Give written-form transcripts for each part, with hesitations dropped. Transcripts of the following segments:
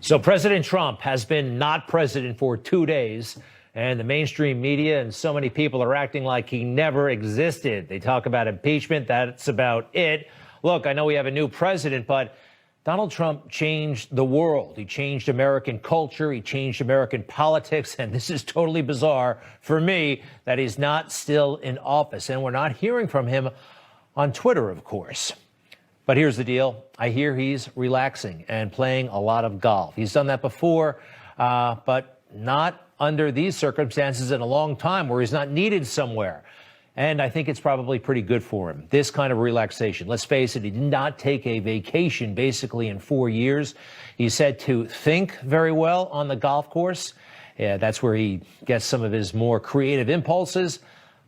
So President Trump has been not president for 2 days, and the mainstream media and so many people are acting like he never existed. They talk about impeachment. That's about it. Look, I know we have a new president, but Donald Trump changed the world. He changed American culture. He changed American politics. And this is totally bizarre for me that he's not still in office. And we're not hearing from him on Twitter, of course. But here's the deal. I hear he's relaxing and playing a lot of golf. He's done that before, but not under these circumstances in a long time where he's not needed somewhere. And I think it's probably pretty good for him, this kind of relaxation. Let's face it, he did not take a vacation basically in 4 years. He's said to think very well on the golf course. Yeah, that's where he gets some of his more creative impulses.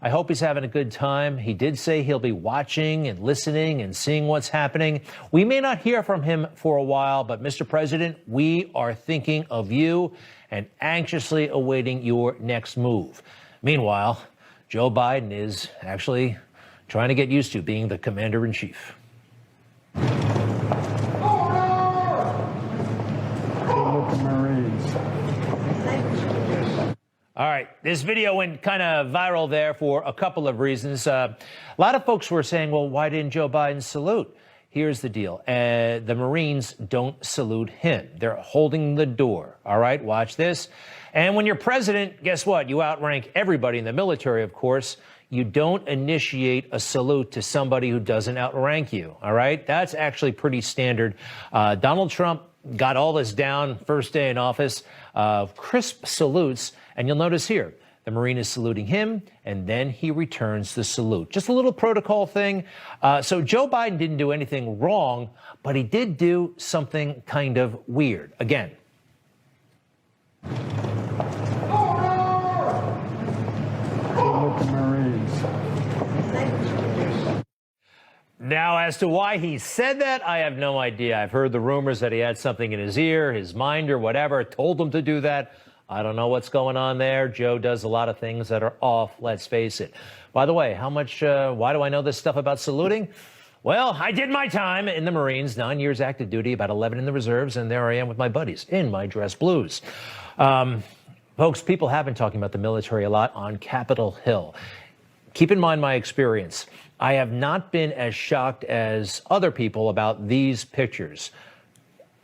I hope he's having a good time. He did say he'll be watching and listening and seeing what's happening. We may not hear from him for a while, but Mr. President, we are thinking of you and anxiously awaiting your next move. Meanwhile, Joe Biden is actually trying to get used to being the commander-in-chief. All right, this video went kind of viral there for a couple of reasons. A lot of folks were saying, well, why didn't Joe Biden salute? Here's the deal. The Marines don't salute him. They're holding the door. All right, watch this. And when you're president, guess what? You outrank everybody in the military, of course. You don't initiate a salute to somebody who doesn't outrank you. All right, that's actually pretty standard. Donald Trump got all this down first day in office, crisp salutes. And you'll notice here, the Marine is saluting him, and then he returns the salute. Just a little protocol thing. So Joe Biden didn't do anything wrong, but he did do something kind of weird. Again. Now, as to why he said that, I have no idea. I've heard the rumors that he had something in his ear, his mind, or whatever, told him to do that. I don't know what's going on there. Joe does a lot of things that are off, let's face it. By the way, why do I know this stuff about saluting? Well, I did my time in the Marines, 9 years active duty, about 11 in the reserves, and there I am with my buddies in my dress blues. Folks, people have been talking about the military a lot on Capitol Hill. Keep in mind my experience. I have not been as shocked as other people about these pictures.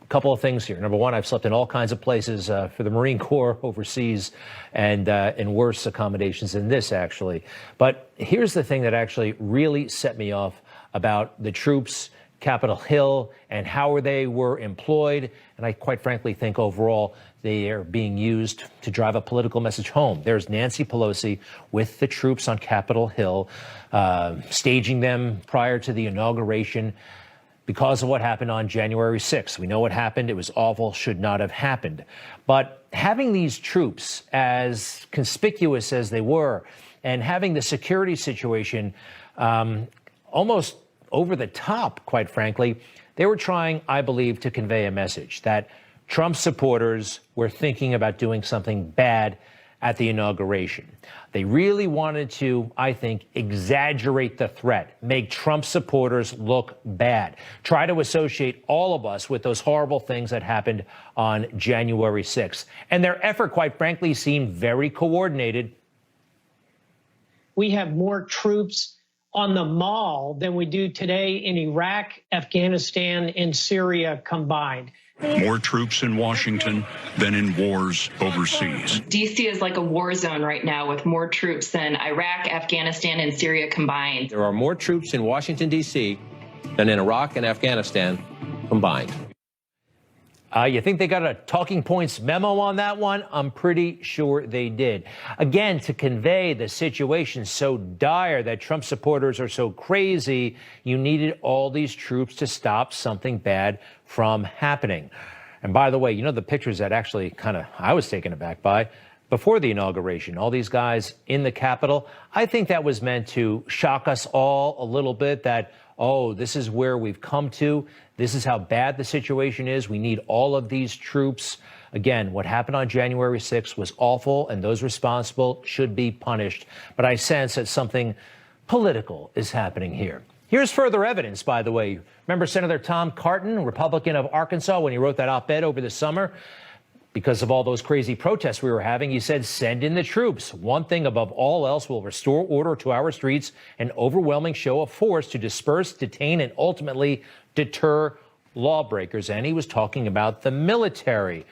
A couple of things here. Number one, I've slept in all kinds of places for the Marine Corps overseas and in worse accommodations than this, actually. But here's the thing that actually really set me off about the troops, Capitol Hill, and how they were employed. And I quite frankly think overall they are being used to drive a political message home. There's Nancy Pelosi with the troops on Capitol Hill, staging them prior to the inauguration because of what happened on January 6th. We know what happened. It was awful, should not have happened. But having these troops, as conspicuous as they were, and having the security situation almost over the top, quite frankly, they were trying, I believe, to convey a message that Trump supporters were thinking about doing something bad at the inauguration. They really wanted to, I think, exaggerate the threat, make Trump supporters look bad, try to associate all of us with those horrible things that happened on January 6th. And their effort, quite frankly, seemed very coordinated. We have more troops on the mall than we do today in Iraq, Afghanistan, and Syria combined. More troops in Washington than in wars overseas. D.C. is like a war zone right now with more troops than Iraq, Afghanistan, and Syria combined. There are more troops in Washington, D.C. than in Iraq and Afghanistan combined. You think they got a talking points memo on that one? I'm pretty sure they did. Again, to convey the situation so dire that Trump supporters are so crazy, you needed all these troops to stop something bad from happening. And by the way, you know the pictures that actually I was taken aback by before the inauguration, all these guys in the Capitol. I think that was meant to shock us all a little bit that, oh, this is where we've come to. This is how bad the situation is. We need all of these troops. Again, what happened on January 6th was awful, and those responsible should be punished. But I sense that something political is happening here. Here's further evidence, by the way. Remember Senator Tom Cotton, Republican of Arkansas, when he wrote that op-ed over the summer? Because of all those crazy protests we were having, he said, send in the troops. One thing above all else will restore order to our streets, an overwhelming show of force to disperse, detain, and ultimately deter lawbreakers. And he was talking about the military.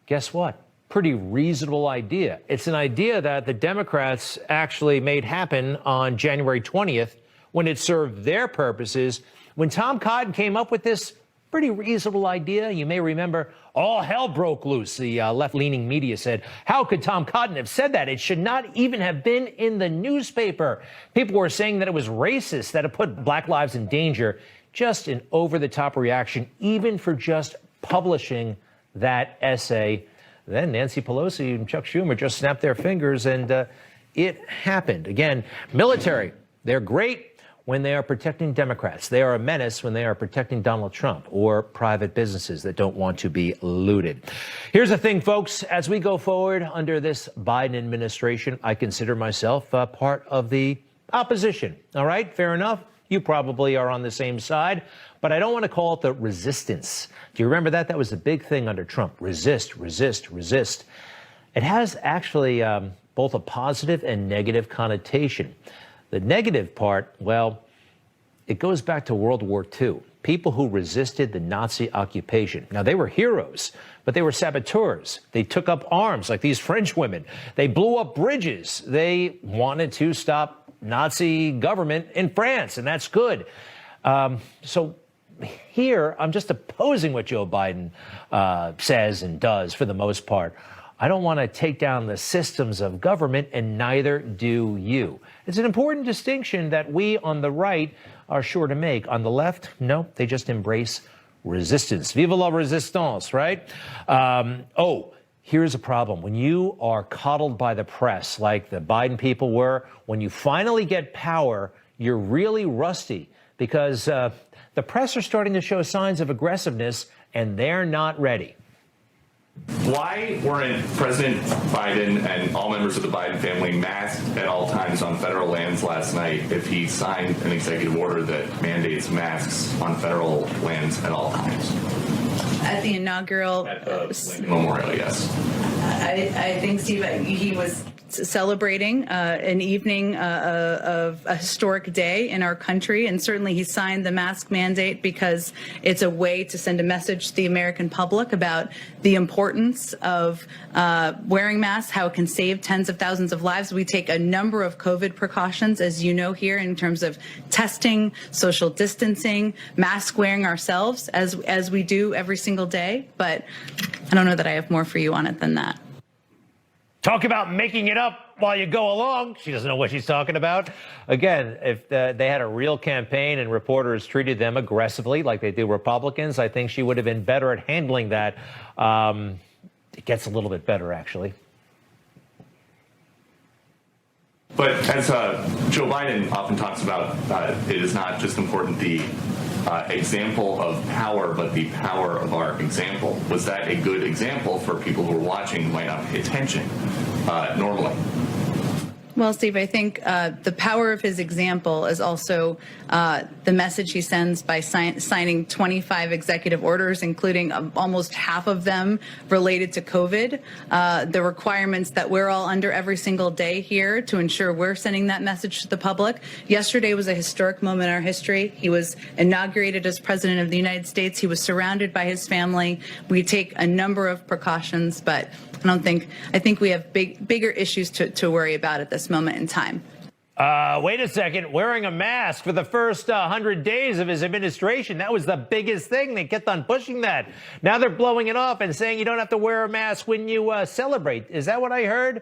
Guess what? Pretty reasonable idea. It's an idea that the Democrats actually made happen on January 20th when it served their purposes. When Tom Cotton came up with this pretty reasonable idea, you may remember, all hell broke loose. The left-leaning media said, how could Tom Cotton have said that? It should not even have been in the newspaper. People were saying that it was racist, that it put black lives in danger. Just an over-the-top reaction, even for just publishing that essay. Then Nancy Pelosi and Chuck Schumer just snapped their fingers, and it happened. Again, military, they're great when they are protecting Democrats. They are a menace when they are protecting Donald Trump or private businesses that don't want to be looted. Here's the thing, folks. As we go forward under this Biden administration, I consider myself part of the opposition. All right, fair enough. You probably are on the same side, but I don't want to call it the resistance. Do you remember that? That was the big thing under Trump. Resist, resist, resist. It has actually both a positive and negative connotation. The negative part, well, it goes back to World War II. People who resisted the Nazi occupation. Now, they were heroes, but they were saboteurs. They took up arms like these French women. They blew up bridges. They wanted to stop Nazi government in France, and that's good. So here, I'm just opposing what Joe Biden says and does for the most part. I don't want to take down the systems of government, and neither do you. It's an important distinction that we on the right are sure to make. On the left, no, they just embrace resistance. Vive la resistance, right? Here's a problem. When you are coddled by the press, like the Biden people were, when you finally get power, you're really rusty because the press are starting to show signs of aggressiveness, and they're not ready. Why weren't President Biden and all members of the Biden family masked at all times on federal lands last night if he signed an executive order that mandates masks on federal lands at all times? At the inaugural At the Lincoln Memorial, yes. I think, Steve, he was celebrating an evening of a historic day in our country, and certainly he signed the mask mandate because it's a way to send a message to the American public about the importance of wearing masks, how it can save tens of thousands of lives. We take a number of COVID precautions, as you know, here in terms of testing, social distancing, mask wearing ourselves, as we do every single day. But I don't know that I have more for you on it than that. Talk about making it up while you go along. She doesn't know what she's talking about. Again, if they had a real campaign and reporters treated them aggressively like they do Republicans, I think she would have been better at handling that. It gets a little bit better, actually. But as Joe Biden often talks about, it is not just important the example of power, but the power of our example. Was that a good example for people who are watching who might not pay attention normally? Well, Steve, I think the power of his example is also the message he sends by signing 25 executive orders, including almost half of them related to COVID. The requirements that we're all under every single day here to ensure we're sending that message to the public. Yesterday was a historic moment in our history. He was inaugurated as president of the United States. He was surrounded by his family. We take a number of precautions, but I think we have bigger issues to worry about at this moment in time. Wait a second. Wearing a mask for the first 100 days of his administration, that was the biggest thing. They kept on pushing that. Now they're blowing it off and saying you don't have to wear a mask when you celebrate. Is that what I heard?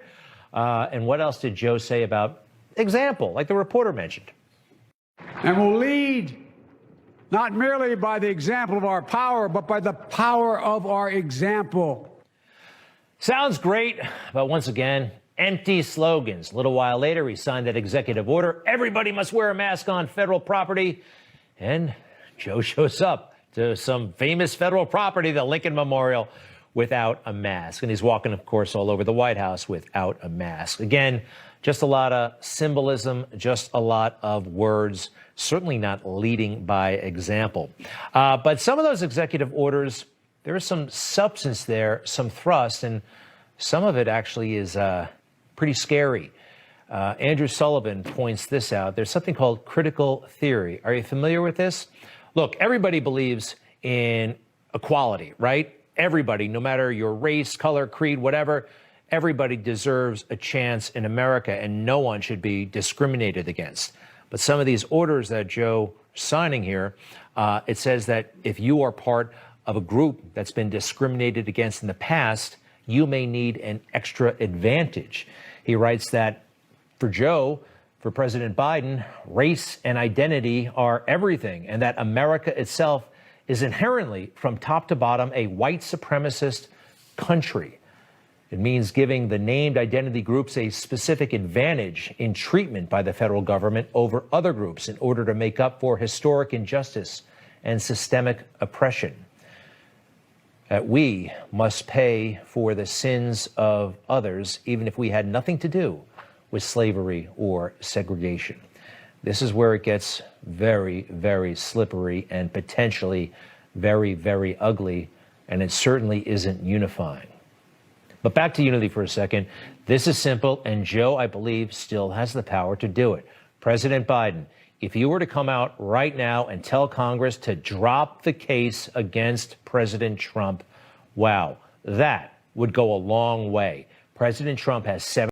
And what else did Joe say about example, like the reporter mentioned? And will lead not merely by the example of our power, but by the power of our example. Sounds great, but once again, empty slogans. A little while later, he signed that executive order. Everybody must wear a mask on federal property. And Joe shows up to some famous federal property, the Lincoln Memorial, without a mask. And he's walking, of course, all over the White House without a mask. Again, Just a lot of symbolism, just a lot of words, certainly not leading by example. But some of those executive orders, there is some substance there, some thrust, and some of it actually is pretty scary. Andrew Sullivan points this out. There's something called critical theory. Are you familiar with this? Look, everybody believes in equality, right? Everybody, no matter your race, color, creed, whatever, everybody deserves a chance in America, and no one should be discriminated against. But some of these orders that Joe is signing here, it says that if you are part of a group that's been discriminated against in the past, you may need an extra advantage. He writes that for Joe, for President Biden, race and identity are everything, and that America itself is inherently, from top to bottom, a white supremacist country. It means giving the named identity groups a specific advantage in treatment by the federal government over other groups in order to make up for historic injustice and systemic oppression. That we must pay for the sins of others, even if we had nothing to do with slavery or segregation. This is where it gets very, very slippery and potentially very, very ugly, and it certainly isn't unifying. But back to unity for a second. This is simple, and Joe, I believe, still has the power to do it. President Biden, if you were to come out right now and tell Congress to drop the case against President Trump, wow, that would go a long way. President Trump has 7